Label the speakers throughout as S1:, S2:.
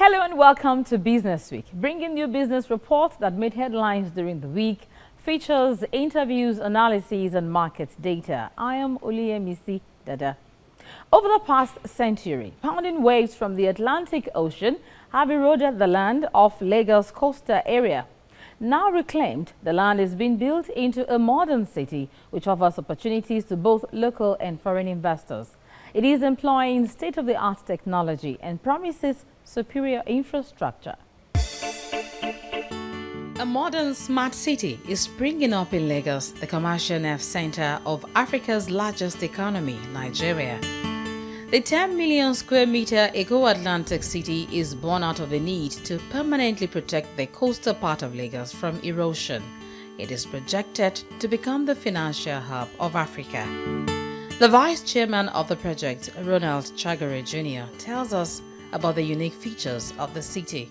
S1: Hello and welcome to Business Week, bringing you business reports that made headlines during the week, features, interviews, analyses and market data. I am Oluyemisi, Dada. Over the past century, pounding waves from the Atlantic Ocean have eroded the land of Lagos coastal area. Now reclaimed, the land is being built into a modern city which offers opportunities to both local and foreign investors. It is employing state-of-the-art technology and promises superior infrastructure. A modern smart city is springing up in Lagos, the commercial nerve center of Africa's largest economy, Nigeria. The 10 million square meter Eco-Atlantic city is born out of the need to permanently protect the coastal part of Lagos from erosion. It is projected to become the financial hub of Africa. The vice chairman of the project, Ronald Chagare Jr., tells us about the unique features of the city.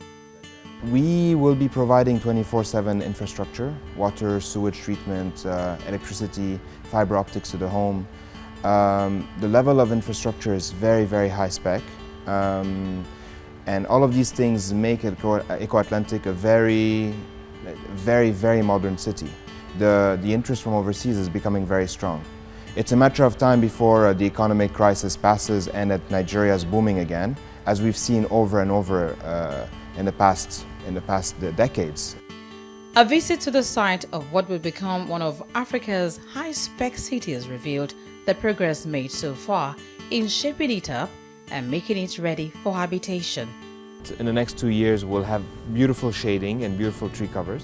S2: We will be providing 24/7 infrastructure, water, sewage treatment, electricity, fiber optics to the home. The level of infrastructure is very, very high spec. And all of these things make Eco-Atlantic a very, very modern city. The interest from overseas is becoming very strong. It's a matter of time before the economic crisis passes and that Nigeria is booming again, as we've seen over and over in the past decades.
S1: A visit to the site of what will become one of Africa's high-spec cities revealed the progress made so far in shaping it up and making it ready for habitation.
S2: In the next 2 years, we'll have beautiful shading and beautiful tree covers.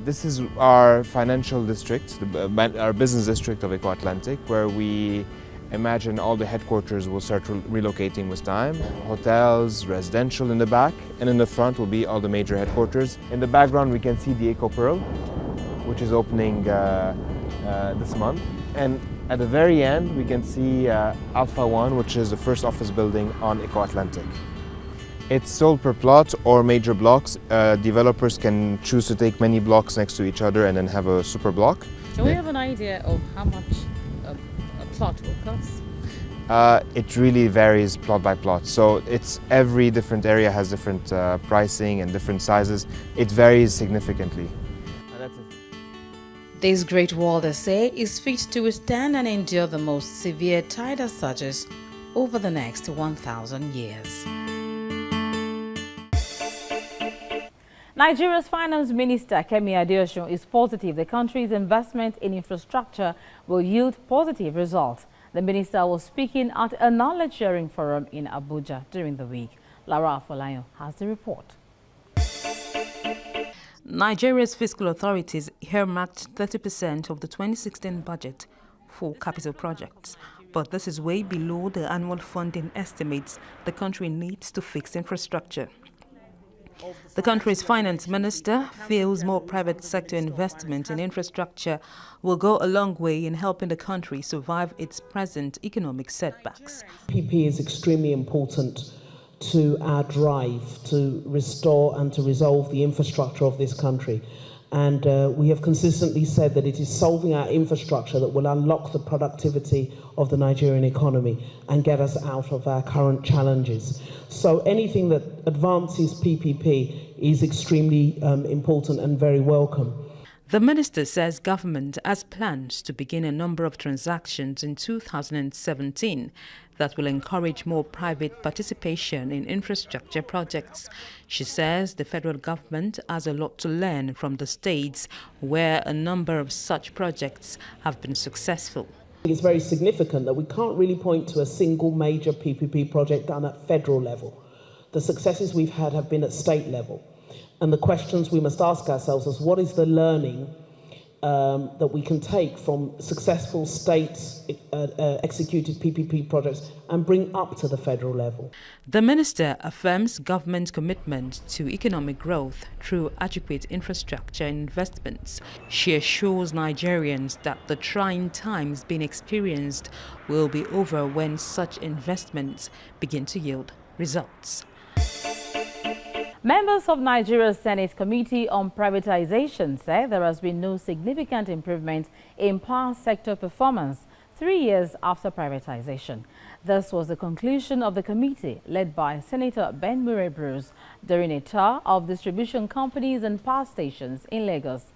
S2: This is our financial district, our business district of Eco-Atlantic, where we imagine all the headquarters will start relocating with time. Hotels, residential in the back, and in the front will be all the major headquarters. In the background we can see the Eco Pearl, which is opening this month. And at the very end we can see Alpha 1, which is the first office building on Eco-Atlantic. It's sold per plot or major blocks. Developers can choose to take many blocks next to each other and then have a super block.
S1: Do we have an idea of how much a plot will cost?
S2: It really varies plot by plot. So every different area has different pricing and different sizes. It varies significantly.
S1: This great wall, they say, is fit to withstand and endure the most severe tidal surges over the next 1,000 years. Nigeria's Finance Minister Kemi Adeosun is positive the country's investment in infrastructure will yield positive results. The minister was speaking at a knowledge-sharing forum in Abuja during the week. Lara Afolayan has the report.
S3: Nigeria's fiscal authorities earmarked 30% of the 2016 budget for capital projects, but this is way below the annual funding estimates the country needs to fix infrastructure. The country's finance minister feels more private sector investment in infrastructure will go a long way in helping the country survive its present economic setbacks.
S4: PPP is extremely important to our drive to restore and to resolve the infrastructure of this country. And we have consistently said that it is solving our infrastructure that will unlock the productivity of the Nigerian economy and get us out of our current challenges. So anything that advances PPP is extremely important and very welcome.
S3: The minister says government has plans to begin a number of transactions in 2017 that will encourage more private participation in infrastructure projects. She says the federal government has a lot to learn from the states where a number of such projects have been successful.
S4: It's very significant that we can't really point to a single major PPP project done at federal level. The successes we've had have been at state level. And the questions we must ask ourselves is what is the learning that we can take from successful states executed PPP projects and bring up to the federal level.
S3: The minister affirms government's commitment to economic growth through adequate infrastructure investments. She assures Nigerians that the trying times being experienced will be over when such investments begin to yield results.
S1: Members of Nigeria's Senate Committee on Privatization say there has been no significant improvement in power sector performance 3 years after privatization. This was the conclusion of the committee led by Senator Ben Murray Bruce during a tour of distribution companies and power stations in Lagos.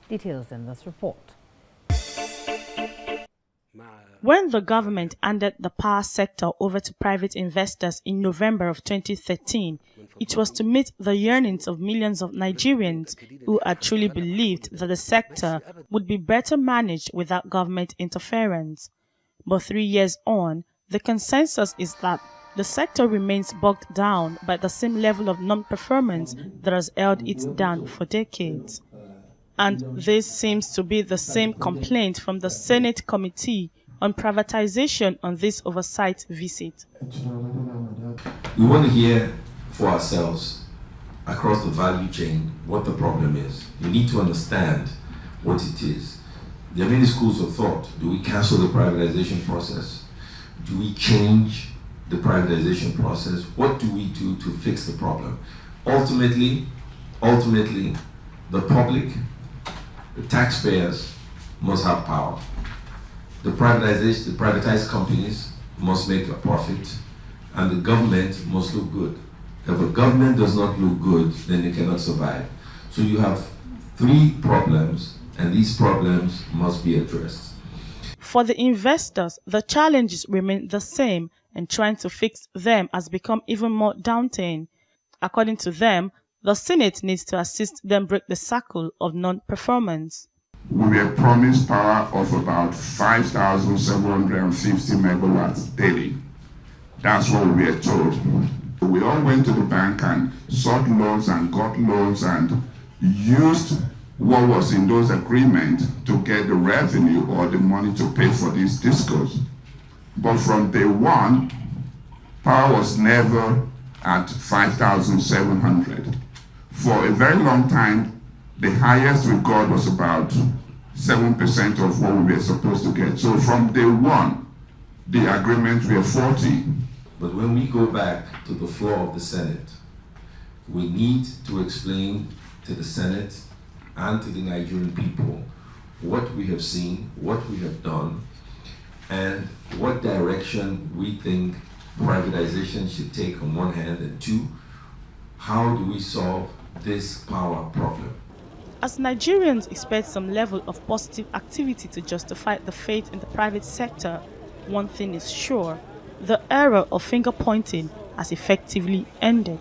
S1: Details in this report.
S5: When the government handed the power sector over to private investors in November of 2013, it was to meet the yearnings of millions of Nigerians who had truly believed that the sector would be better managed without government interference. But 3 years on, the consensus is that the sector remains bogged down by the same level of non-performance that has held it down for decades. And this seems to be the same complaint from the Senate Committee on Privatization on this oversight visit.
S6: We want to hear for ourselves across the value chain what the problem is. We need to understand what it is. There are many schools of thought. Do we cancel the privatization process? Do we change the privatization process? What do we do to fix the problem? Ultimately, the public, the taxpayers must have power. The privatized companies must make a profit, and the government must look good. If a government does not look good, then it cannot survive. So you have 3 problems, and these problems must be addressed.
S5: For the investors, the challenges remain the same, and trying to fix them has become even more daunting. According to them, the Senate needs to assist them break the cycle of non-performance.
S7: We were promised power of about 5,750 megawatts daily. That's what we were told. We all went to the bank and sought loans and got loans and used what was in those agreements to get the revenue or the money to pay for these discos. But from day one, power was never at 5,700. For a very long time, the highest we got was about 7% of what we were supposed to get. So from day one, the agreement were 40.
S6: But when we go back to the floor of the Senate, we need to explain to the Senate and to the Nigerian people what we have seen, what we have done, and what direction we think privatization should take on one hand, and 2, how do we solve this power problem?
S5: As Nigerians expect some level of positive activity to justify the faith in the private sector, one thing is sure, the era of finger-pointing has effectively ended.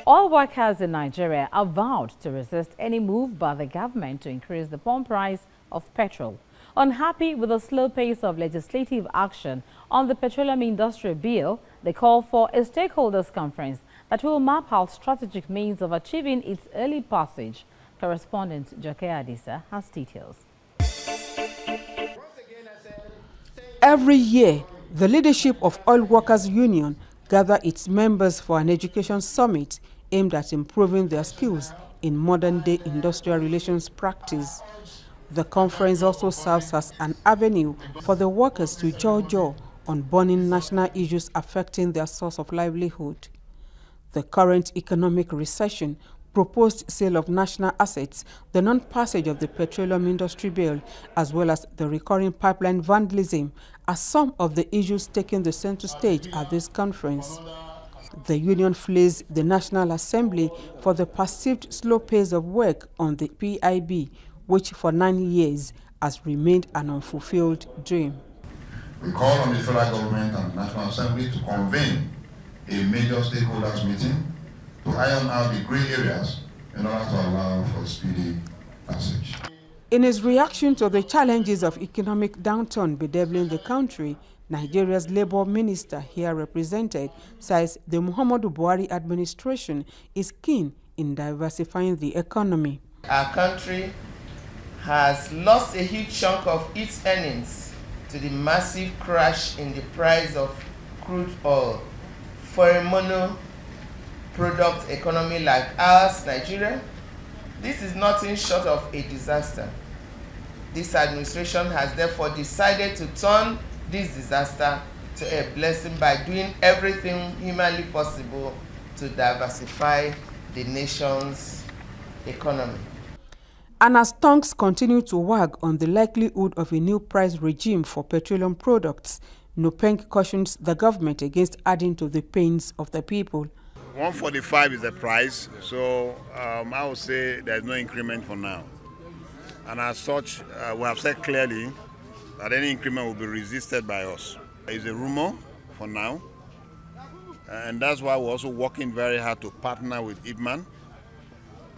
S1: Oil workers in Nigeria are vowed to resist any move by the government to increase the pump price of petrol. Unhappy with the slow pace of legislative action on the petroleum industry bill, they call for a stakeholders conference that will map out strategic means of achieving its early passage. Correspondent Joke Adisa has details.
S8: Every year, the leadership of Oil Workers Union gather its members for an education summit aimed at improving their skills in modern-day industrial relations practice. The conference also serves as an avenue for the workers to jaw on burning national issues affecting their source of livelihood. The current economic recession, proposed sale of national assets, the non-passage of the petroleum industry bill, as well as the recurring pipeline vandalism are some of the issues taking the center stage at this conference. The union flays the National Assembly for the perceived slow pace of work on the PIB, which for 9 years has remained an unfulfilled dream.
S9: We call on the federal government and the National Assembly to convene a major stakeholders meeting to iron out the gray areas in order to allow for speedy passage.
S8: In his reaction to the challenges of economic downturn bedeviling the country, Nigeria's Labour Minister, here represented, says the Muhammadu Buhari administration is keen in diversifying the economy.
S10: Our country has lost a huge chunk of its earnings to the massive crash in the price of crude oil. For a mono-product economy like ours, Nigeria, this is nothing short of a disaster. This administration has therefore decided to turn this disaster to a blessing by doing everything humanly possible to diversify the nation's economy.
S8: And as tongues continue to wag on the likelihood of a new price regime for petroleum products, Nupeng cautions the government against adding to the pains of the people.
S11: 145 is the price, so I would say there's no increment for now. And as such, we have said clearly that any increment will be resisted by us. It's a rumor for now, and that's why we're also working very hard to partner with IPMAN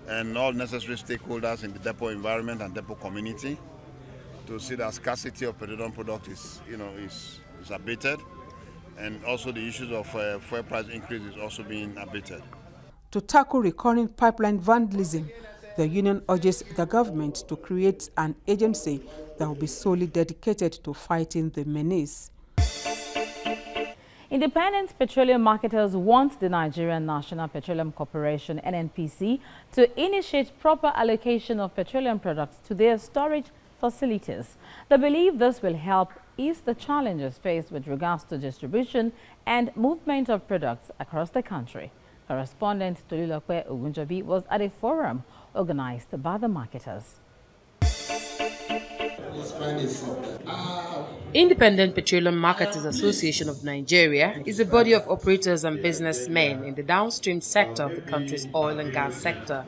S11: and all necessary stakeholders in the depot environment and depot community to see that scarcity of petroleum product is abated, and also the issues of fuel price increase is also being abated.
S8: To tackle recurring pipeline vandalism, the union urges the government to create an agency that will be solely dedicated to fighting the menace.
S1: Independent petroleum marketers want the Nigerian National Petroleum Corporation (NNPC) to initiate proper allocation of petroleum products to their storage facilities. They believe this will help ease the challenges faced with regards to distribution and movement of products across the country. Correspondent Tolulokwe Ogunjobi was at a forum organized by the marketers.
S12: Independent Petroleum Marketers Association of Nigeria is a body of operators and businessmen in the downstream sector of the country's oil and gas sector.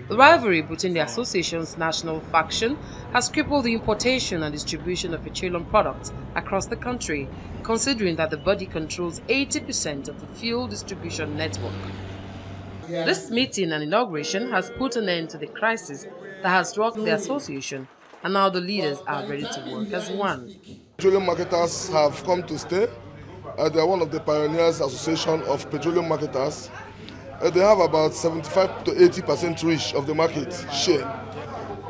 S12: The rivalry between the association's national faction has crippled the importation and distribution of petroleum products across the country, considering that the body controls 80% of the fuel distribution network. This meeting and inauguration has put an end to the crisis that has rocked the association, and now the leaders are ready to work as one.
S13: Petroleum marketers have come to stay. They are one of the pioneers association of petroleum marketers. They have about 75 to 80% reach of the market share,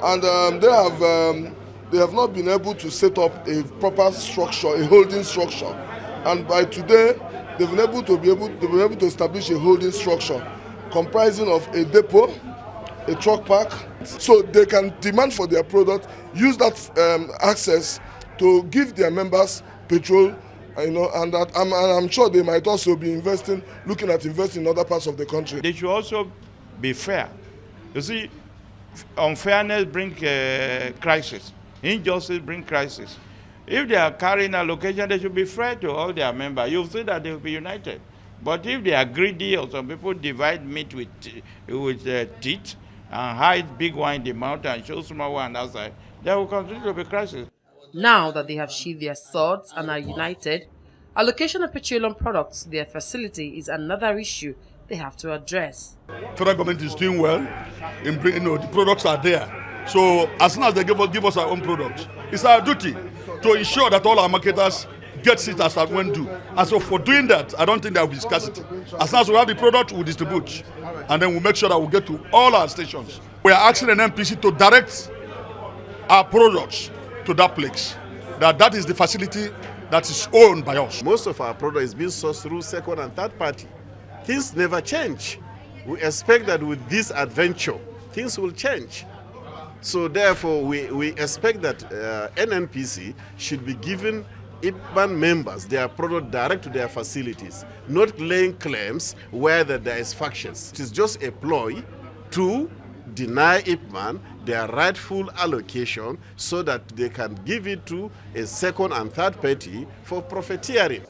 S13: and they have not been able to set up a proper structure, a holding structure. And by today, they've been able to establish a holding structure comprising of a depot, a truck park, so they can demand for their product, use that access to give their members petrol, and that I'm sure they might also be looking at investing in other parts of the country.
S14: They should also be fair. You see, unfairness brings crisis. Injustice brings crisis. If they are carrying allocation, they should be fair to all their members. You'll see that they will be united. But if they are greedy, or some people divide meat with teeth and hide big one in the mouth and show small one outside, there will continue to be crisis.
S12: Now that they have sheathed their swords and are united, allocation of petroleum products to their facility is another issue they have to address.
S15: Federal government is doing well. The products are there. So as soon as they give us our own products, it's our duty to ensure that all our marketers get it as when due. And so for doing that, I don't think there will be scarcity. As soon as we have the product, we'll distribute. And then we'll make sure that we get to all our stations. We are asking an NPC to direct our products to that place. That is the facility that is owned by us.
S16: Most of our product is being sourced through second and third party. Things never change. We expect that with this adventure, things will change. So therefore, we expect that NNPC should be given IPMAN members their product direct to their facilities, not laying claims where there is factions. It is just a ploy to deny IPMAN their rightful allocation so that they can give it to a second and third party for profiteering.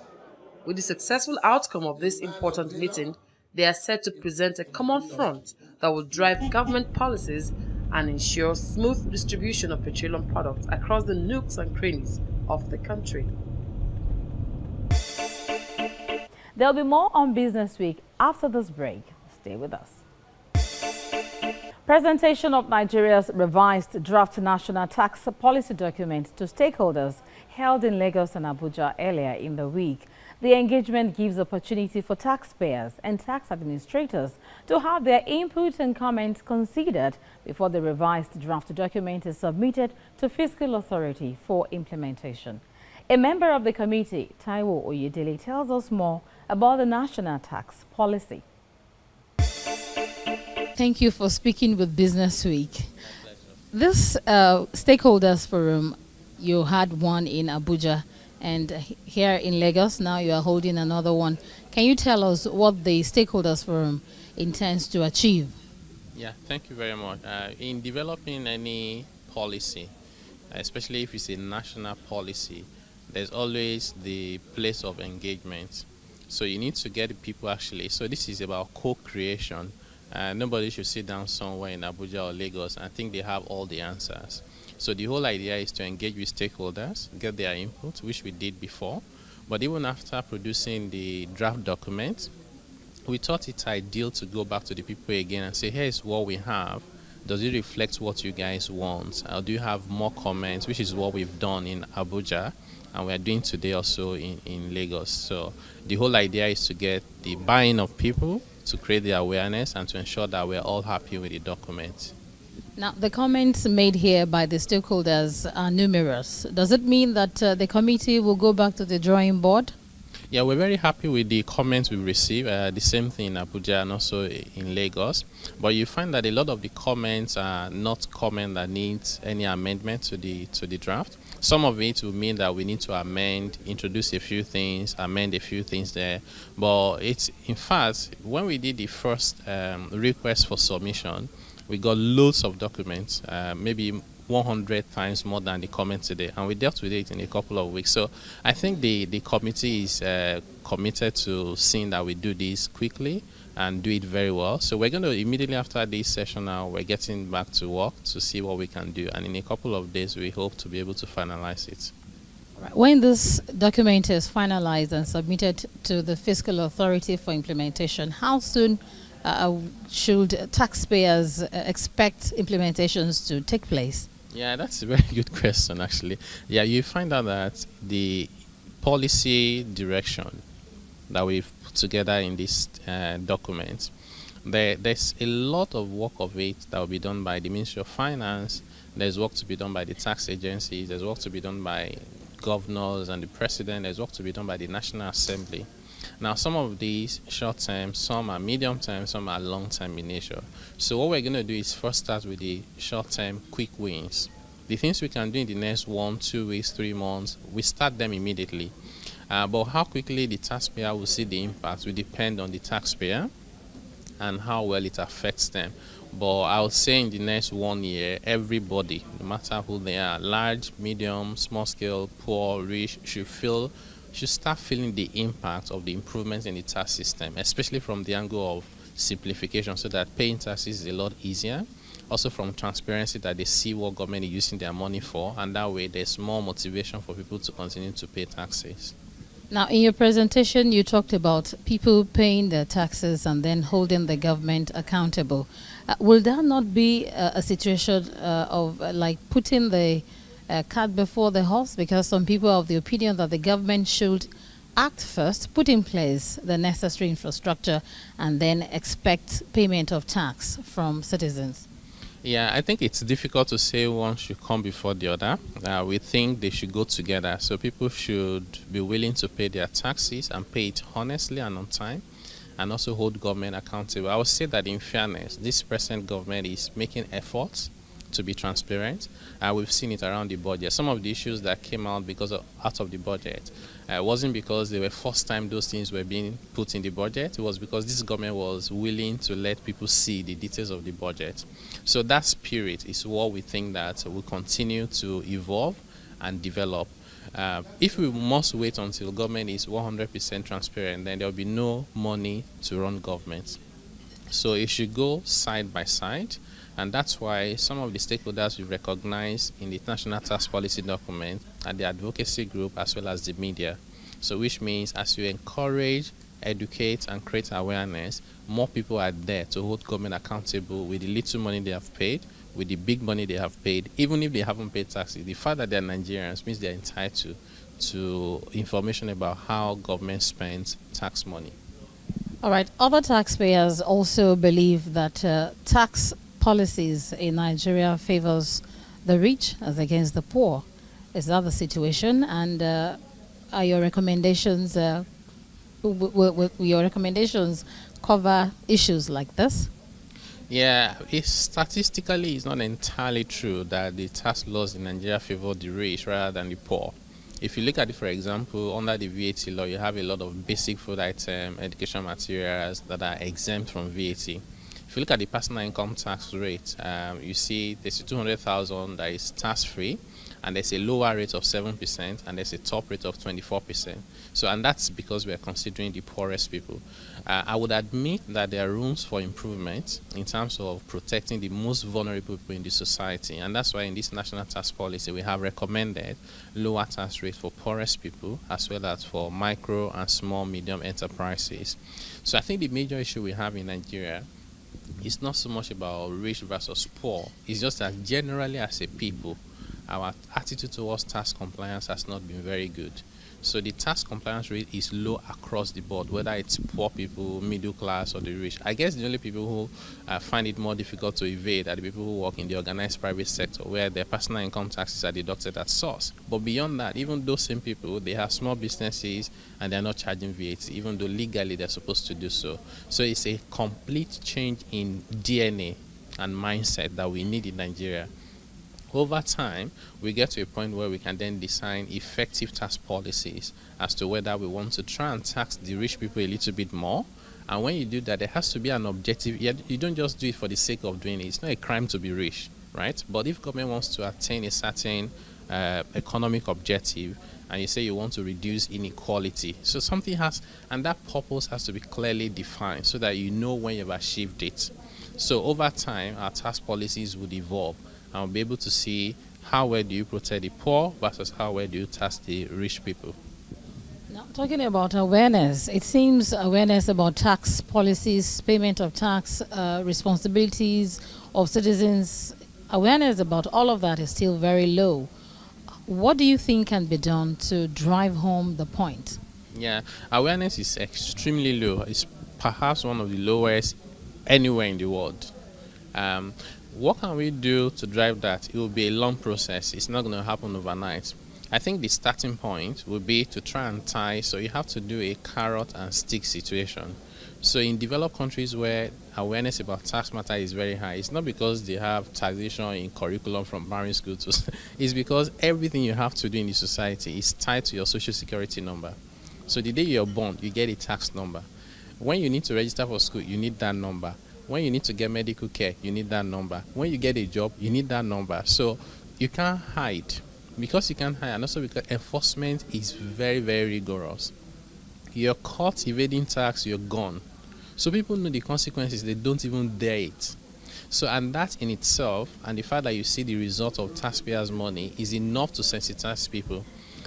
S12: With the successful outcome of this important meeting, they are set to present a common front that will drive government policies and ensure smooth distribution of petroleum products across the nooks and crannies of the country.
S1: There'll be more on Business Week after this break. Stay with us. Presentation of Nigeria's revised draft national tax policy document to stakeholders held in Lagos and Abuja earlier in the week. The engagement gives opportunity for taxpayers and tax administrators to have their input and comments considered before the revised draft document is submitted to fiscal authority for implementation. A member of the committee, Taiwo Oyedele, tells us more about the national tax policy. Thank you for speaking with Business Week. This stakeholders forum, you had one in Abuja and here in Lagos, now you are holding another one. Can you tell us what the stakeholders forum intends to achieve?
S17: Yeah, thank you very much. In developing any policy, especially if it's a national policy, there's always the place of engagement. So you need to get the people actually. So this is about co-creation. Nobody should sit down somewhere in Abuja or Lagos and think they have all the answers. So the whole idea is to engage with stakeholders, get their input, which we did before. But even after producing the draft document, we thought it ideal to go back to the people again and say, here's what we have. Does it reflect what you guys want? Or do you have more comments, which is what we've done in Abuja and we're doing today also in Lagos. So the whole idea is to get the buy-in of people, to create the awareness and to ensure that we're all happy with the document.
S1: Now, the comments made here by the stakeholders are numerous. Does it mean that the committee will go back to the drawing board?
S17: Yeah, we're very happy with the comments we received. The same thing in Abuja and also in Lagos. But you find that a lot of the comments are not comment that needs any amendment to the draft. Some of it will mean that we need to amend, introduce a few things, amend a few things there. But it's, in fact, when we did the first request for submission, we got loads of documents, maybe 100 times more than the comment today, and we dealt with it in a couple of weeks. So I think the committee is committed to seeing that we do this quickly and do it very well. So we're going to immediately after this session now, we're getting back to work to see what we can do, and in a couple of days we hope to be able to finalize it.
S1: When this document is finalized and submitted to the Fiscal Authority for implementation, how soon should taxpayers expect implementations to take place?
S17: Yeah, that's a very good question, actually. Yeah, you find out that the policy direction that we've put together in this document, there's a lot of work of it that will be done by the Ministry of Finance. There's work to be done by the tax agencies. There's work to be done by governors and the president. There's work to be done by the National Assembly. Now, some of these short-term, some are medium-term, some are long-term in nature. So what we're going to do is first start with the short-term quick wins. The things we can do in the next 1, 2 weeks, 3 months, we start them immediately. But how quickly the taxpayer will see the impact will depend on the taxpayer and how well it affects them. But I would say in the next 1 year, everybody, no matter who they are, large, medium, small scale, poor, rich, should start feeling the impact of the improvements in the tax system, especially from the angle of simplification, so that paying taxes is a lot easier. Also from transparency, that they see what government is using their money for, and that way there's more motivation for people to continue to pay taxes.
S1: Now, in your presentation, you talked about people paying their taxes and then holding the government accountable. Will that not be a situation of like putting the cart before the horse? Because some people are of the opinion that the government should act first, put in place the necessary infrastructure, and then expect payment of tax from citizens.
S17: Yeah, I think it's difficult to say one should come before the other. We think they should go together. So people should be willing to pay their taxes and pay it honestly and on time, and also hold government accountable. I would say that in fairness, this present government is making efforts to be transparent. We've seen it around the budget. Some of the issues that came out out of the budget wasn't because they were first time those things were being put in the budget. It was because this government was willing to let people see the details of the budget. So that spirit is what we think that will continue to evolve and develop. If we must wait until government is 100% transparent, then there will be no money to run government. So it should go side by side. And that's why some of the stakeholders we recognize in the National Tax Policy document are the advocacy group as well as the media. So which means as you encourage, educate, and create awareness, more people are there to hold government accountable with the little money they have paid, with the big money they have paid, even if they haven't paid taxes. The fact that they're Nigerians means they're entitled to information about how government spends tax money.
S1: All right. Other taxpayers also believe that tax policies in Nigeria favors the rich as against the poor. Is that the situation? And are your recommendations, will your recommendations cover issues like this?
S17: Yeah, statistically, it's not entirely true that the tax laws in Nigeria favor the rich rather than the poor. If you look at it, for example, under the VAT law, you have a lot of basic food item, education materials that are exempt from VAT. If you look at the personal income tax rate, you see there's a 200,000 that is tax-free, and there's a lower rate of 7%, and there's a top rate of 24%. So, and that's because we are considering the poorest people. I would admit that there are rooms for improvement in terms of protecting the most vulnerable people in the society, and that's why in this national tax policy we have recommended lower tax rates for poorest people as well as for micro and small medium enterprises. So I think the major issue we have in Nigeria is not so much about rich versus poor. It's just that generally as a people, our attitude towards tax compliance has not been very good. So the tax compliance rate is low across the board, whether it's poor people, middle class, or the rich. I guess the only people who find it more difficult to evade are the people who work in the organized private sector, where their personal income taxes are deducted at source. But beyond that, even those same people, they have small businesses and they're not charging VAT, even though legally they're supposed to do so. So it's a complete change in DNA and mindset that we need in Nigeria. Over time, we get to a point where we can then design effective tax policies as to whether we want to try and tax the rich people a little bit more. And when you do that, there has to be an objective. You don't just do it for the sake of doing it. It's not a crime to be rich, right? But if government wants to attain a certain economic objective, and you say you want to reduce inequality, so something has, and that purpose has to be clearly defined so that you know when you've achieved it. So over time, our tax policies would evolve. And be able to see how well do you protect the poor versus how well do you tax the rich people.
S1: Now, talking about awareness, it seems awareness about tax policies, payment of tax, responsibilities of citizens, awareness about all of that is still very low. What do you think can be done to drive home the point?
S17: Yeah, awareness is extremely low. It's perhaps one of the lowest anywhere in the world. What can we do to drive that? It will be a long process. It's not going to happen overnight. I think the starting point would be to try and tie, so you have to do a carrot and stick situation. So in developed countries where awareness about tax matter is very high, it's not because they have taxation in curriculum from primary school to, it's because everything you have to do in the society is tied to your social security number. So the day you're born, you get a tax number. When you need to register for school, you need that number. When you need to get medical care, you need that number. When you get a job, you need that number. So you can't hide. Because you can't hide, and also because enforcement is very, very rigorous. You're caught evading tax, you're gone. So people know the consequences, they don't even dare it. So, and that in itself, and the fact that you see the result of taxpayers' money is enough to sensitize people.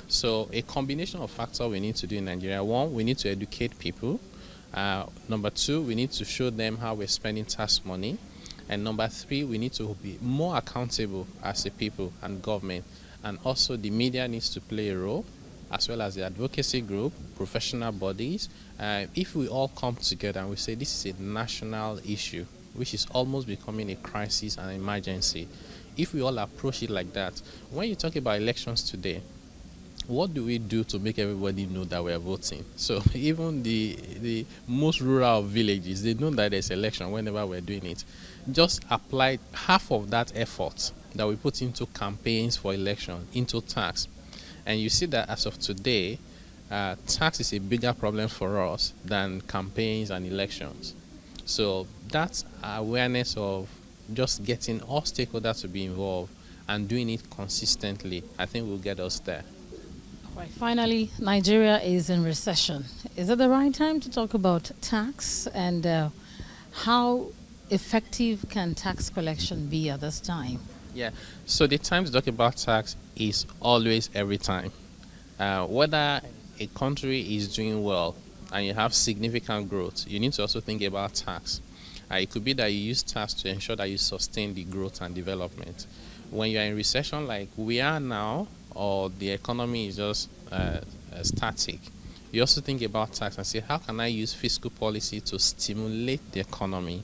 S17: So a combination of factors we need to do in Nigeria. One, we need to educate people. Number two, we need to show them how we're spending tax money. And number three, we need to be more accountable as a people and government. And also the media needs to play a role, as well as the advocacy group, professional bodies. If we all come together and we say this is a national issue, which is almost becoming a crisis and emergency, if we all approach it like that, when you talk about elections today, what do we do to make everybody know that we are voting? So even the most rural villages, they know that there's election whenever we're doing it. Just apply half of that effort that we put into campaigns for election into tax. And you see that as of today, tax is a bigger problem for us than campaigns and elections. So that's awareness of just getting all stakeholders to be involved and doing it consistently, I think will get us there.
S1: Right. Finally, Nigeria is in recession. Is it the right time to talk about tax, and how effective can tax collection be at this time?
S17: Yeah, so the time to talk about tax is always every time. Whether a country is doing well and you have significant growth, you need to also think about tax. It could be that you use tax to ensure that you sustain the growth and development. When you're in recession like we are now, or the economy is just static, you also think about tax and say, how can I use fiscal policy to stimulate the economy?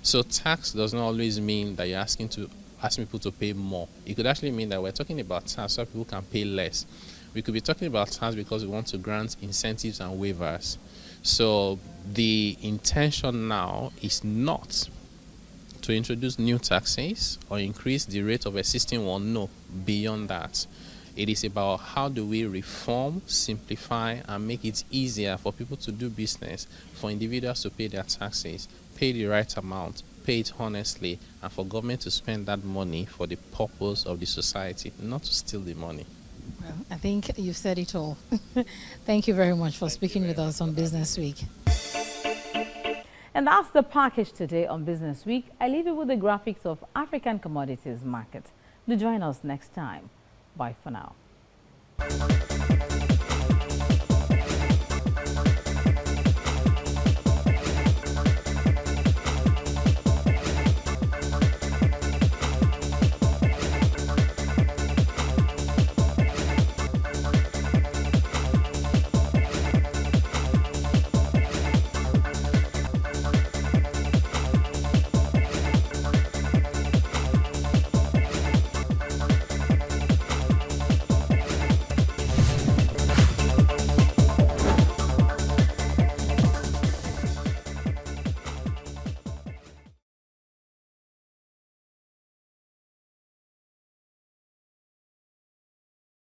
S17: So tax does not always mean that you're asking people to pay more. It could actually mean that we're talking about tax so people can pay less. We could be talking about tax because we want to grant incentives and waivers. So the intention now is not to introduce new taxes or increase the rate of existing one. No, beyond that. It is about how do we reform, simplify, and make it easier for people to do business, for individuals to pay their taxes. pay the right amount, pay it honestly, and for government to spend that money for the purpose of the society, not to steal the money.
S18: Well, I think you've said it all. Thank you very much for speaking with us on Business Week.
S1: And that's the package today on Business Week. I leave you with the graphics of African commodities market. Do join us next time. Bye for now.